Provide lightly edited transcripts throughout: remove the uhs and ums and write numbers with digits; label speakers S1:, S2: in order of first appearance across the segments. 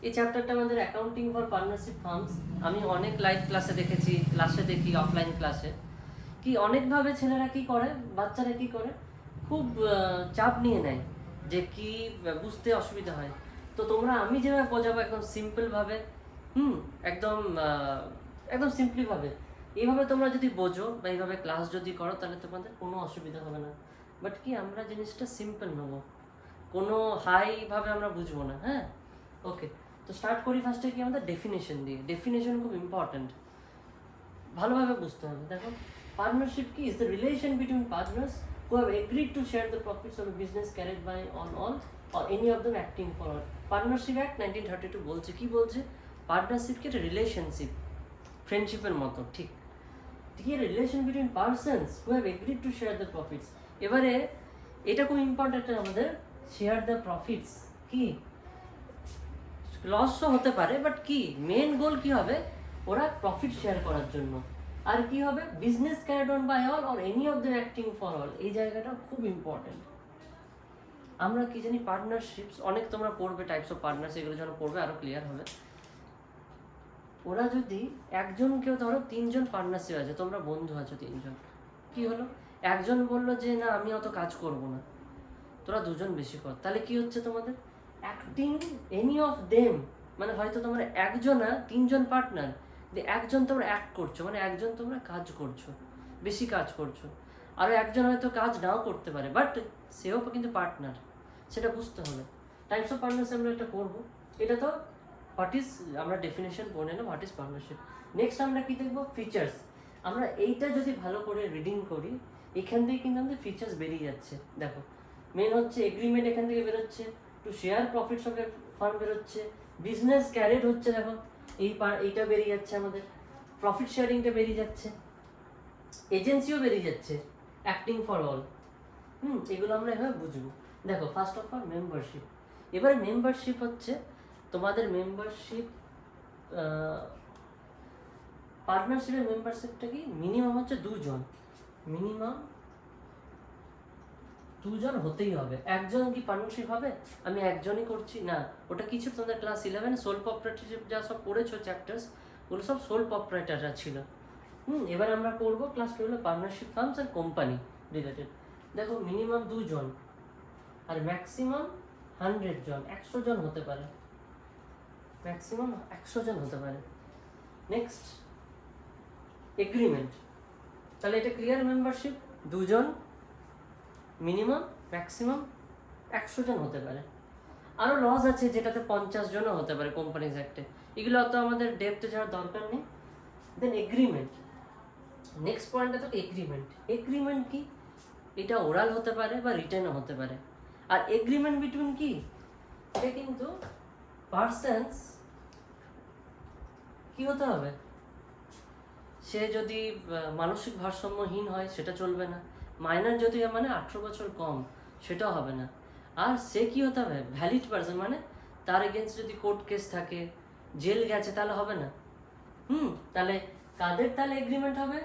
S1: এই চ্যাপ্টারটা আমাদের অ্যাকাউন্টিং ফর পার্টনারশিপ ফার্মস। আমি অনেক লাইভ ক্লাসে দেখেছি, ক্লাসে দেখি, অফলাইন ক্লাসে কি অনেকভাবে ছেলেরা কি করে, বাচ্চারা কি করে, খুব চাপ নিয়ে নেয় যে কি বুঝতে অসুবিধা হয়। তো তোমরা আমি যেভাবে বোঝাবো একদম সিম্পলভাবে, একদম একদম সিম্পলিভাবে, এইভাবে তোমরা যদি বোঝো বা এইভাবে ক্লাস যদি করো তাহলে তোমাদের কোনো অসুবিধা হবে না। বাট কি আমরা জিনিসটা সিম্পল নেবো, কোনো হাইভাবে আমরা বুঝবো না। হ্যাঁ, ওকে। তো স্টার্ট করি ফার্স্টে কি আমাদের ডেফিনেশন দিয়ে। ডেফিনেশন খুব ইম্পর্ট্যান্ট, ভালোভাবে বুঝতে হবে। দেখো, পার্টনারশিপ কি is the relation between partners who have agreed to share the profits of a business carried by on all or any of them acting for all. Partnership act 1932 বলছে, কি বলছে, partnership কি একটা রিলেশনশিপ, ফ্রেন্ডশিপের মতো। ঠিক ঠিক relation between persons who have agreed to share the profits. এবারে এটা খুব ইম্পর্টেন্ট আমাদের, শেয়ার দ্য প্রফিটস কি লসও হতে পারে, বাট কি মেন গোল কি হবে, ওরা প্রফিট শেয়ার করার জন্য। আর কি হবে, business carried on by all or any of them acting for all. এই জায়গাটা খুব ইম্পর্টেন্ট। আমরা কি জানি পার্টনারশিপস অনেক তোমরা পড়বে, টাইপস অফ পার্টনারশিপ, এগুলো যখন পড়বে আরো ক্লিয়ার হবে। ওরা যদি একজন, কেউ ধরো তিনজন পার্টনারশিপ আছে, তোমরা বন্ধু আছো তিনজন, কি হলো, একজন বললো যে না আমি অত কাজ করব না, তোরা দুজন বেশি কর, তাহলে কি হচ্ছে তোমাদের অ্যাক্টিং এনি অফ দেম, মানে হয়তো তোমরা একজনা তিনজন পার্টনার, একজন তোমরা অ্যাক্ট করছো, মানে একজন তোমরা কাজ করছো, বেশি কাজ করছো, আর একজন হয়তো কাজ নাও করতে পারে, বাট সেও কিন্তু পার্টনার, সেটা বুঝতে হবে। টাইপস অফ পার্টনারশিপ আমরা এটা করবো। এটা তো হোয়াট ইজ, আমরা ডেফিনেশন পড়ে না হোয়াট ইজ পার্টনারশিপ। নেক্সট আমরা কি দেখবো, ফিচার্স। আমরা এইটা যদি ভালো করে রিডিং করি, এখান থেকে কিন্তু আমাদের ফিচার্স বেরিয়ে যাচ্ছে। দেখো, মেন হচ্ছে এগ্রিমেন্ট এখান থেকে বেরোচ্ছে, to share profits of A farm বেরোচ্ছে, বিজনেস ক্যারিড হচ্ছে, দেখো এইটা বেরিয়ে যাচ্ছে আমাদের, প্রফিট শেয়ারিংটা বেরিয়ে যাচ্ছে, এজেন্সিও বেরিয়ে যাচ্ছে, অ্যাক্টিং ফর অল। এগুলো আমরা এভাবে বুঝবো। দেখো, ফার্স্ট অফ অল মেম্বারশিপ। এবারে মেম্বারশিপ হচ্ছে তোমাদের মেম্বারশিপ, পার্টনারশিপের মেম্বারশিপটা কি, মিনিমাম হচ্ছে দুজন, মিনিমাম দুজন হতেই হবে। একজন কি পার্টনারশিপ হবে, আমি একজনই করছি না, ওটা কিছু তোমাদের ক্লাস 11 সোল প্রপার্টারশিপ যা সব পড়েছো চ্যাপ্টার্স, ওগুলো সব সোল প্রপার্টাররা ছিল। এবার আমরা পড়বো ক্লাস 12 পার্টনারশিপ ফার্মস আর কোম্পানি রিলেটেড। দেখো, মিনিমাম দুজন আর ম্যাক্সিমাম 100 জন, 100 জন হতে পারে, ম্যাক্সিমাম 100 জন হতে পারে। নেক্সট এগ্রিমেন্ট, তাহলে এটা ক্লিয়ার, মেম্বারশিপ দুজন, মিনিমাম, ম্যাক্সিমাম 100 জন হতে পারে। আরও লজ আছে যেটাতে 50 জনও হতে পারে কোম্পানিজ অ্যাক্টে, এগুলো অত আমাদের ডেপথে যাওয়ার দরকার নেই। দেন এগ্রিমেন্ট, নেক্সট পয়েন্টটা তো এগ্রিমেন্ট। এগ্রিমেন্ট কি, এটা ওরাল হতে পারে বা রিটেনও হতে পারে। আর এগ্রিমেন্ট বিটুইন কি, এটা কিন্তু পার্সনস কি হতে হবে, সে যদি মানসিক ভারসাম্যহীন হয় সেটা চলবে না, মাইনার যদি মানে 18 বছর কম সেটাও হবে না, আর সে কি হতে হবে, ভ্যালিড পার্সন, মানে তার এগেনস্ট যদি কোর্ট কেস থাকে, জেল গেছে, তাহলে হবে না। তাহলে কাদের তাহলে এগ্রিমেন্ট হবে,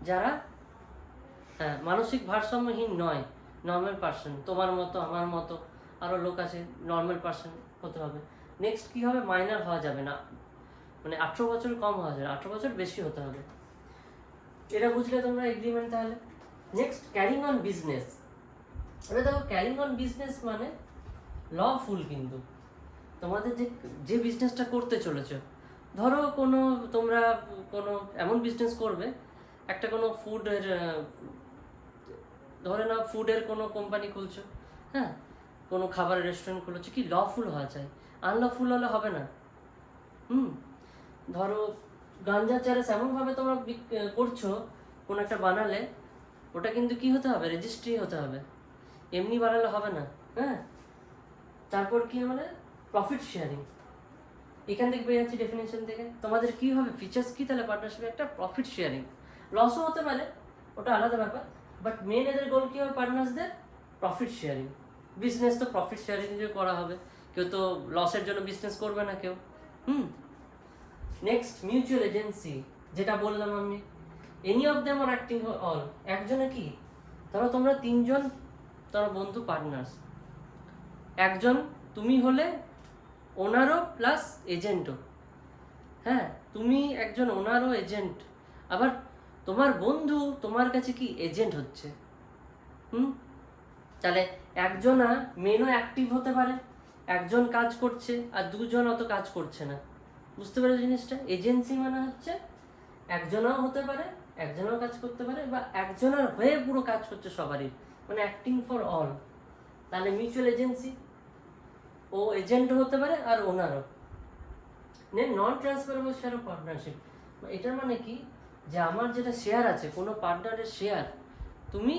S1: যারা মানসিক ভারসাম্যহীন নয়, নর্মাল পার্সন, তোমার মতো আমার মতো আরও লোক আছে, নর্মাল পার্সন হতে হবে। নেক্সট কি হবে, মাইনার হওয়া যাবে না, মানে 18 বছর কম হওয়া যাবে, 18 বছর বেশি হতে হবে। এটা বুঝলে তোমরা এগ্রিমেন্ট। তাহলে নেক্সট ক্যারিং অন বিজনেস। এবার দেখো, ক্যারিং অন বিজনেস মানে লফুল, কিন্তু তোমাদের যে বিজনেসটা করতে চলেছো, ধরো তোমরা কোনো এমন বিজনেস করবে, একটা কোনো ফুডের, ধরে নাও ফুডের কোনো কোম্পানি খুলছো, হ্যাঁ, কোনো খাবারের রেস্টুরেন্ট খুলেছো, কি লফুল হওয়া চাই, আনলফুল হলে হবে না। ধরো গাঞ্জা চারাস এমনভাবে তোমরা করছো, কোনো একটা বানালে, ওটা কিন্তু কি হতে হবে, রেজিস্ট্রি হতে হবে, এমনি বানালে হবে না। হ্যাঁ, তারপর কি মানে প্রফিট শেয়ারিং, এখান থেকে পেয়ে যাচ্ছি ডেফিনেশন থেকে। তোমাদের কি হবে, ফিচার্স কি, তাহলে পার্টনারশিপে একটা প্রফিট শেয়ারিং, লসও হতে পারে, ওটা আলাদা ব্যাপার, বাট মেন এদের গোল কি হবে, পার্টনার্সদের প্রফিট শেয়ারিং। বিজনেস তো প্রফিট শেয়ারিং দিয়ে করা হবে, কেউ তো লসের জন্য বিজনেস করবে না কেউ। নেক্সট মিউচুয়াল এজেন্সি, যেটা বললাম আমি, এনি অফ দেম আর অ্যাক্টিং অল, একজনে কি, ধরো তোমরা তিনজন, তোমরা বন্ধু পার্টনার্স, একজন তুমি হলে ওনারও প্লাস এজেন্টও। হ্যাঁ, তুমি একজন ওনারও এজেন্ট, আবার তোমার বন্ধু তোমার কাছে কি এজেন্ট হচ্ছে। তাহলে একজনা মেনও অ্যাক্টিভ হতে পারে, একজন কাজ করছে আর দুজন অত কাজ করছে না। বুঝতে পারো জিনিসটা? এজেন্সি মানে হচ্ছে একজনাও হতে পারে, একজনাও কাজ করতে পারে, বা একজনের হয়ে পুরো কাজ করছে সবারই, মানে অ্যাক্টিং ফর অল। তাহলে মিউচুয়াল এজেন্সি, ও এজেন্টও হতে পারে আর ওনারও। নন ট্রান্সফারেবল শেয়ার অফ পার্টনারশিপ, এটার মানে কি, যে আমার যেটা শেয়ার আছে, কোনো পার্টনারের শেয়ার তুমি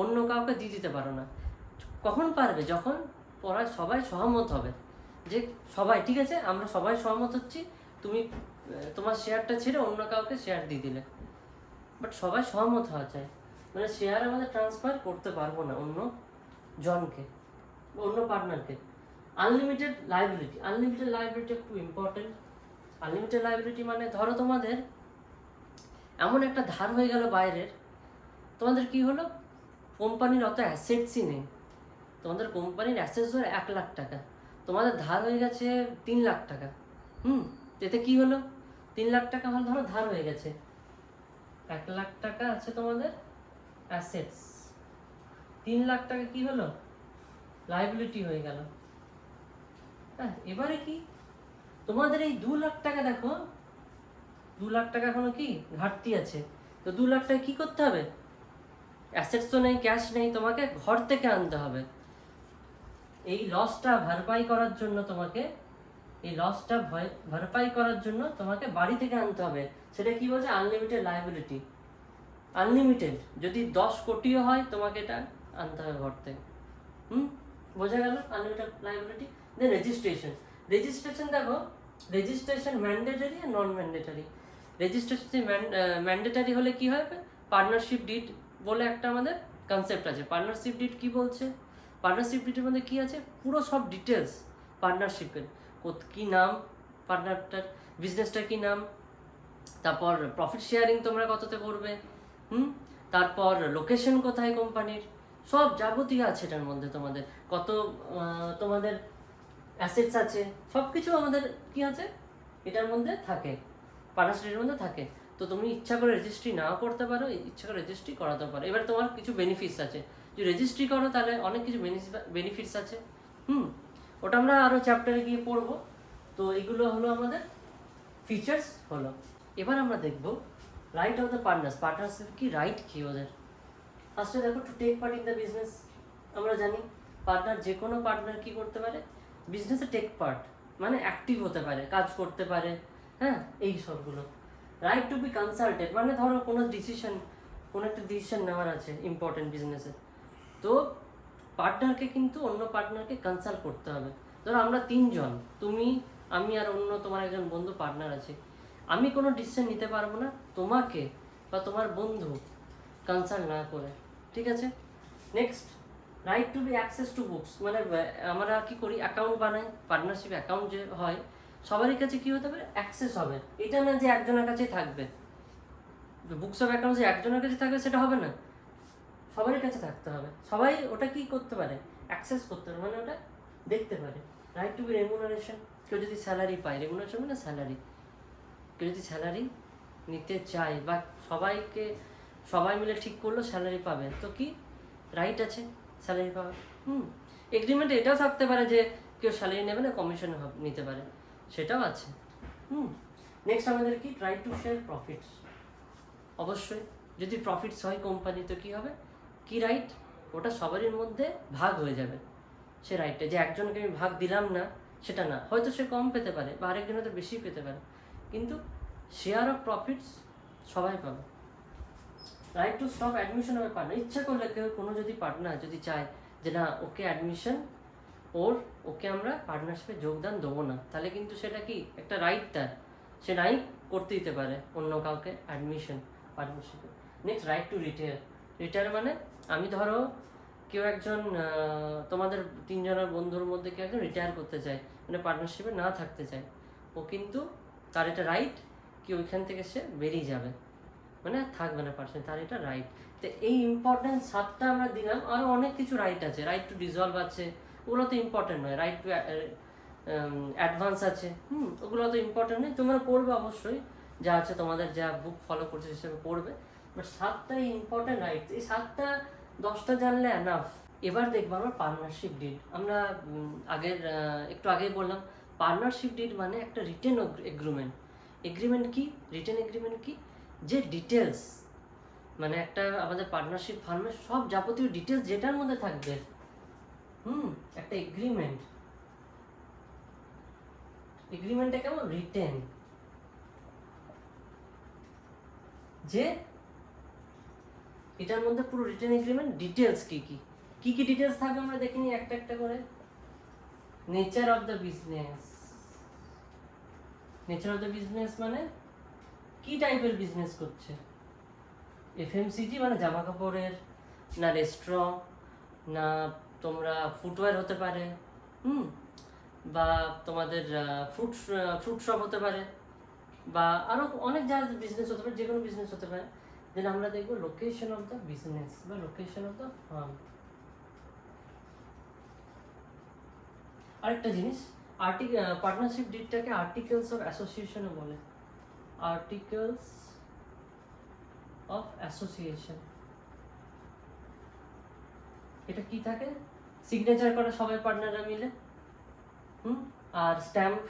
S1: অন্য কাউকে দিয়ে দিতে পারো না। কখন পারবে? যখন সবাই সহমত হবে, যে সবাই ঠিক আছে, আমরা সবাই সহমত হচ্ছি, তুমি তোমার শেয়ারটা ছেড়ে অন্য কাউকে শেয়ার দিয়ে দিলে। বাট সবাই সহমত হওয়া চাই, মানে শেয়ার আমাদের ট্রান্সফার করতে পারবো না অন্য জনকে, অন্য পার্টনারকে। আনলিমিটেড লাইবিলিটি, আনলিমিটেড লাইবিলিটি খুব ইম্পর্টেন্ট। আনলিমিটেড লাইবিলিটি মানে ধরো তোমাদের এমন একটা ধার হয়ে গেল বাইরের, তোমাদের কি হলো, কোম্পানির অত অ্যাসেটসই নেই, তোমাদের কোম্পানির অ্যাসেটস ধরো 1,00,000 টাকা, তোমাদের ধার হয়ে গেছে 3,00,000 টাকা। এতে কি হলো, 3,00,000 টাকা হল ধরো ধার হয়ে গেছে, 1,00,000 টাকা আছে তোমাদের অ্যাসেটস, 3,00,000 টাকা কি হলো, লাইবিলিটি হয়ে গেল। হ্যাঁ, এবারে কি, তোমাদের এই 2,00,000 টাকা দেখো, 2,00,000 টাকা এখনো কি ঘাটতি আছে, তো 2,00,000 টাকা কি করতে হবে, অ্যাসেটস তো নেই, ক্যাশ নেই, তোমাকে ঘর থেকে আনতে হবে। এই লসটা ভরপাই করার জন্য তোমাকে, এই লসটা ভরপাই করার জন্য তোমাকে বাড়ি থেকে আনতে হবে। সেটা কি বলছে, আনলিমিটেড লাইবিলিটি। আনলিমিটেড, যদি 10 কোটিও হয় তোমাকে এটা আনতে হবে ঘর থেকে। বোঝা গেল আনলিমিটেড লাইবিলিটি। দেন রেজিস্ট্রেশন, রেজিস্ট্রেশন দেখো, রেজিস্ট্রেশন ম্যান্ডেটরি আর নন ম্যান্ডেটরি। রেজিস্ট্রেশন ম্যান্ডেটরি হলে কি হবে, পার্টনারশিপ ডিড বলে একটা আমাদের কনসেপ্ট আছে। পার্টনারশিপ ডিড কি বলছে, পার্টনারশিপ ডিটের মধ্যে কি আছে, পুরো সব ডিটেলস পার্টনারশিপের, কি নাম পার্টনারটার, বিজনেসটার কি নাম, তারপর প্রফিট শেয়ারিং তোমরা কততে করবে, তারপর লোকেশন কোথায় কোম্পানির, সব যাবতীয় আছে এটার মধ্যে। তোমাদের কত তোমাদের অ্যাসেটস আছে, সব কিছু আমাদের কি আছে এটার মধ্যে থাকে, পার্টনারশিপের মধ্যে থাকে। তো তুমি ইচ্ছা করে রেজিস্ট্রি নাও করতে পারো, ইচ্ছা করে রেজিস্ট্রি করাতে পারো। এবার তোমার কিছু বেনিফিটস আছে, যদি রেজিস্ট্রি করো তাহলে অনেক কিছু বেনিফিটস আছে। ওটা আমরা আরও চ্যাপ্টারে গিয়ে পড়বো। তো এগুলো হলো আমাদের ফিচার্স হলো। এবার আমরা দেখব right of the partners, partnership কি রাইট কি ওদের। ফার্স্টে দেখো, to take part in the business. আমরা জানি পার্টনার, যে কোনো পার্টনার কি করতে পারে, বিজনেসে টেক পার্ট মানে অ্যাক্টিভ হতে পারে, কাজ করতে পারে। হ্যাঁ, এই সবগুলো। রাইট টু বি কনসাল্টেড মানে ধরো কোনো একটা ডিসিশন নেওয়ার আছে ইম্পর্টেন্ট বিজনেসে, তো পার্টনারকে কিন্তু অন্য পার্টনারকে কনসাল্ট করতে হবে। ধরো আমরা 3 জন, তুমি, আমি আর অন্য তোমার একজন বন্ধু পার্টনার আছে, আমি কোনো ডিসিশন নিতে পারবো না তোমাকে বা তোমার বন্ধু কনসাল্ট না করে, ঠিক আছে। Next, right to be access to books, মানে আমরা কি করি, অ্যাকাউন্ট বানাই, পার্টনারশিপ অ্যাকাউন্ট যে হয় সবারই কাছে কি হতে পারে, অ্যাক্সেস হবে। এটা না যে একজনের কাছেই থাকবে, বুকস অফ অ্যাকাউন্ট যে একজনের কাছে থাকবে সেটা হবে না, সবারই কাছে থাকতে হবে। সবাই ওটা কি করতে পারে, অ্যাক্সেস করতে পারে, মানে ওটা দেখতে পারে। রাইট টু বি রেমুনারেশন, কেউ যদি স্যালারি পায়, রেমুনারেশন মানে স্যালারি, কেউ যদি স্যালারি নিতে চায় বা সবাই মিলে ঠিক করলো স্যালারি পাবে, তো কি রাইট আছে স্যালারি পাওয়া। এগ্রিমেন্টে এটাও থাকতে পারে যে কেউ স্যালারি নেবে না, কমিশন নিতে পারে, সেটাও আছে। নেক্সট আমাদের কি, রাইট টু শেয়ার প্রফিটস। অবশ্যই যদি প্রফিটস হয় কোম্পানি, তো কি হবে, কি রাইট, ওটা সবারই মধ্যে ভাগ হয়ে যাবে। সে রাইটটা যে একজনকে আমি ভাগ দিলাম না সেটা না, হয়তো সে কম পেতে পারে বা আরেকজন হয়তো বেশি পেতে পারে, কিন্তু শেয়ার অফ প্রফিটস সবাই পাবে। রাইট টু স্টপ অ্যাডমিশন হবে পার্টনার, ইচ্ছা করলে কেউ কোনো যদি পার্টনার যদি চায় যে না ওকে অ্যাডমিশন, ওকে আমরা পার্টনারশিপে যোগদান দেবো না, তাহলে কিন্তু সেটা কি একটা রাইট তার, সে নাই করতে দিতে পারে অন্য কাউকে অ্যাডমিশন পার্টনারশিপে। নেক্সট, রাইট টু রিটায়ার মানে আমি ধরো কেউ একজন তোমাদের 3 জনের বন্ধুর মধ্যে কেউ একজন রিটায়ার করতে চায়, মানে পার্টনারশিপে না থাকতে চায়, ও কিন্তু তার এটা রাইট কি ওইখান থেকে সে বেরিয়ে যাবে, মানে থাকবে না পার্সন, তার এটা রাইট। তো এই ইম্পর্টেন্ট 7টা আমরা দিলাম, আরও অনেক কিছু রাইট আছে, রাইট টু ডিজলভ আছে, ওগুলো তো ইম্পর্টেন্ট নয়। রাইট টু অ্যাডভান্স আছে, ওগুলো তো ইম্পর্টেন্ট নেই, তোমরা পড়বে অবশ্যই, যা আছে তোমাদের যা বুক ফলো করছে হিসেবে পড়বে, বাট 7টাই ইম্পর্টেন্ট রাইটস, এই 7টা 10টা জানলে এনাফ। এবার দেখবো আমরা পার্টনারশিপ ডিড। আমরা একটু আগেই বললাম পার্টনারশিপ ডিড মানে একটা রিটেন এগ্রিমেন্ট। এগ্রিমেন্ট কি, রিটেন এগ্রিমেন্ট কি, যে ডিটেলস মানে একটা আমাদের পার্টনারশিপ ফার্মের সব যাবতীয় ডিটেলস যেটার মধ্যে থাকবে, একটা এগ্রিমেন্ট। এগ্রিমেন্টটা কেমন, রিটেন, যে এটার মধ্যে পুরো রিটেন এগ্রিমেন্ট ডিটেলস কি কি কি কি ডিটেলস থাকবে আমরা দেখিনি একটা একটা করে। Nature of the business, nature of the business মানে কি টাইপের বিজনেস করছে, এফএমসিজি মানে জামা কাপড়ের, না রেস্টুরেন্ট, না তোমরা ফুটওয়্যার হতে পারে, বা তোমাদের ফ্রুট শপ হতে পারে, বা আরো অনেক যা বিজনেস হতে পারে, যে কোনো বিজনেস হতে পারে। দেন আমরা দেখবো লোকেশন অফ দ্য বিজনেস বা লোকেশন অফ দ্য ফার্ম। আরেকটা জিনিস, পার্টনারশিপ ডিডটাকে আর্টিকেলস অফ অ্যাসোসিয়েশনও বলে, আর্টিকেলস অফ অ্যাসোসিয়েশন। এটা কি থাকে, সিগনেচার করে সবাই পার্টনাররা মিলে, আর স্ট্যাম্প,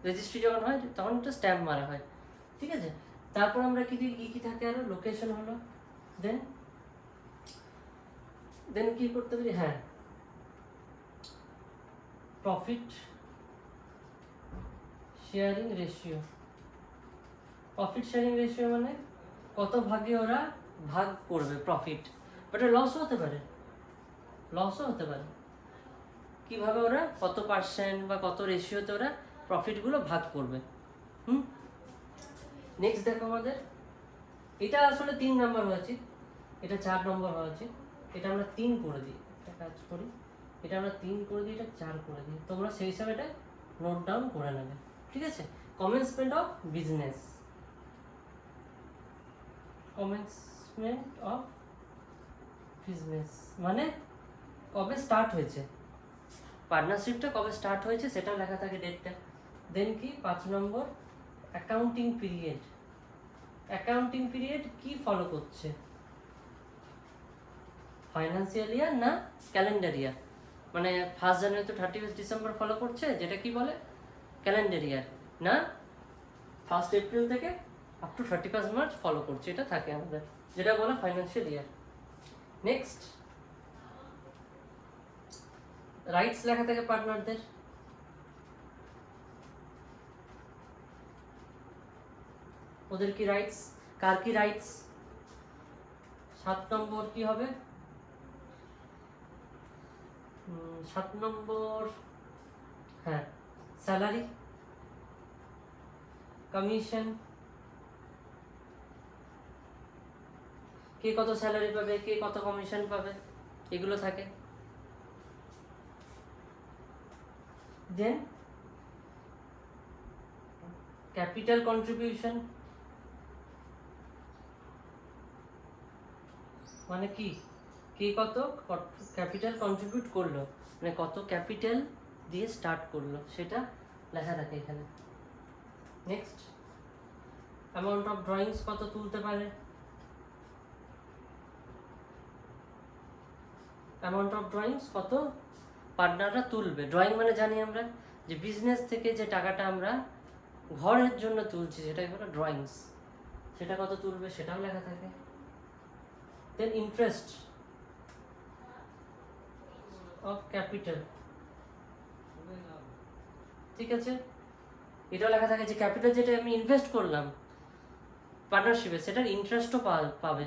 S1: রেজিস্ট্রি যখন হয় তখন একটা স্ট্যাম্প মারা হয়, ঠিক আছে। তারপর আমরা কি কি থাকে, আরো লোকেশন হলো, দেন দেন কি করতে পারি, হ্যাঁ profit sharing ratio. Profit sharing ratio মানে কত ভাগে ওরা ভাগ করবে প্রফিট, বাট লসও হতে পারে, লসও হতে পারে, কিভাবে ওরা কত পার্সেন্ট বা কত রেশিওতে ওরা প্রফিটগুলো ভাগ করবে। নেক্সট দেখো আমাদের, এটা আসলে 3 নম্বর হয়েছে, এটা 4 নম্বর হয়েছে, এটা আমরা 3 করে দিই, একটা কাজ করি, এটা আমরা 3 করে দিই, এটা 4 করে দিই, তোমরা সেই হিসাবে এটা নোট ডাউন করে নেবে, ঠিক আছে। Commencement of business, commencement of business মানে কবে স্টার্ট হয়েছে, পার্টনারশিপটা কবে স্টার্ট হয়েছে সেটা লেখা থাকে ডেটটা। দেন কি 5 নম্বর অ্যাকাউন্টিং পিরিয়ড, অ্যাকাউন্টিং পিরিয়ড কি ফলো করছে, ফাইন্যান্সিয়াল ইয়ার না ক্যালেন্ডার ইয়ার, মানে 1 জানুয়ারি তো 31 ডিসেম্বর ফলো করছে, যেটা কি বলে ক্যালেন্ডার ইয়ার, না 1 এপ্রিল থেকে আপ টু 31 মার্চ ফলো করছে, এটা থাকে আমাদের, যেটা বলে ফাইন্যান্সিয়াল ইয়ার। নেক্সট রাইটস লেখা থাকে পার্টনারদের, ওদের কি রাইটস, কার কি রাইটস। 7 নম্বর কি হবে, 7 নম্বর হ্যাঁ স্যালারি, কমিশন, কে কত স্যালারি পাবে, কে কত কমিশন পাবে, এগুলো থাকে। দেন ক্যাপিটাল কন্ট্রিবিউশন মানে কি, কে কত ক্যাপিটাল কন্ট্রিবিউট করলো, মানে কত ক্যাপিটাল দিয়ে স্টার্ট করলো, সেটা লেখা থাকে এখানে। নেক্সট অ্যামাউন্ট অফ ড্রয়িংস কত তুলতে পারে, অ্যামাউন্ট অফ ড্রয়িংস কত পার্টনাররা তুলবে। ড্রয়িং মানে জানি আমরা যে বিজনেস থেকে যে টাকাটা আমরা ঘরের জন্য তুলছি সেটাই হলো ড্রয়িংস, সেটা কত তুলবে সেটাও লেখা থাকে। দেন ইন্টারেস্ট অফ ক্যাপিটাল, ঠিক আছে, এটাও লেখা থাকে যে ক্যাপিটাল যেটা আমি ইনভেস্ট করলাম পার্টনারশিপে সেটার ইন্টারেস্টও পাবে,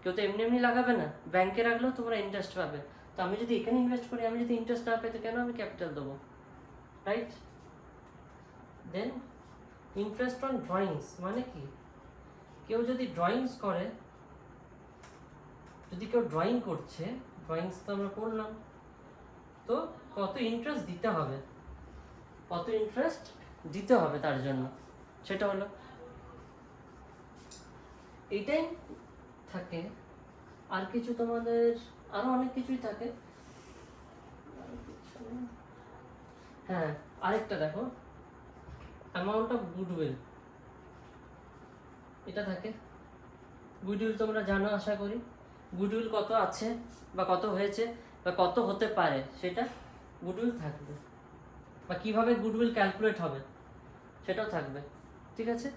S1: কেউ তো এমনি এমনি লাগাবে না, ব্যাংকে রাখলেও তোমরা ইন্টারেস্ট পাবে, তো আমি যদি এখানে ইনভেস্ট করি আমি যদি ইন্টারেস্ট না পাই তো কেন আমি ক্যাপিটাল দেবো, right. Then interest on drawings মানে কি, কেউ যদি ড্রয়িংস করে, যদি কেউ ড্রয়িং করছে, ড্রয়িংস তো আমরা করলাম, তো কত ইন্টারেস্ট দিতে হবে, কত ইন্টারেস্ট দিতে হবে তার জন্য, সেটা হলো, এইটাই থাকে। আর কিছু তোমাদের আরো অনেক কিছুই থাকে, হ্যাঁ আরেকটা দেখো, অ্যামাউন্ট অফ গুডউইল, এটা থাকে। গুডউইল তোমরা জানো আশা করি, গুডউইল কত আছে বা কত হয়েছে বা কত হতে পারে সেটা গুডউইল থাকবে, বা কিভাবে গুডউইল ক্যালকুলেট হবে সেটাও থাকবে, ঠিক আছে।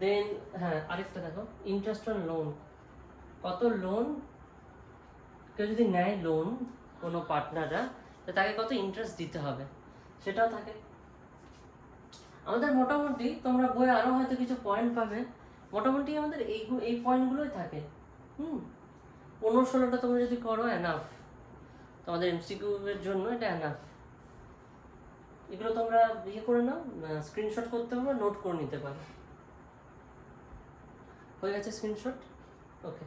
S1: দেন হ্যাঁ আরেকটা দেখো, ইন্টারেস্ট অন লোন, কত লোন কেউ যদি নেয় লোন কোনো পার্টনাররা, তো তাকে কত ইন্টারেস্ট দিতে হবে সেটাও থাকে। আমাদের মোটামুটি তোমরা বইয়ে আরও হয়তো কিছু পয়েন্ট পাবে, মোটামুটি আমাদের এই পয়েন্টগুলোই থাকে। 15-16টা তোমরা যদি করো এনাফ, তোমাদের এমসিকিউ এর জন্য এটা এনাফ। এগুলো তোমরা ইয়ে করে নাও, স্ক্রিনশট করতে পারো, নোট করে নিতে পারো। হয়ে গেছে স্ক্রিনশট, ওকে।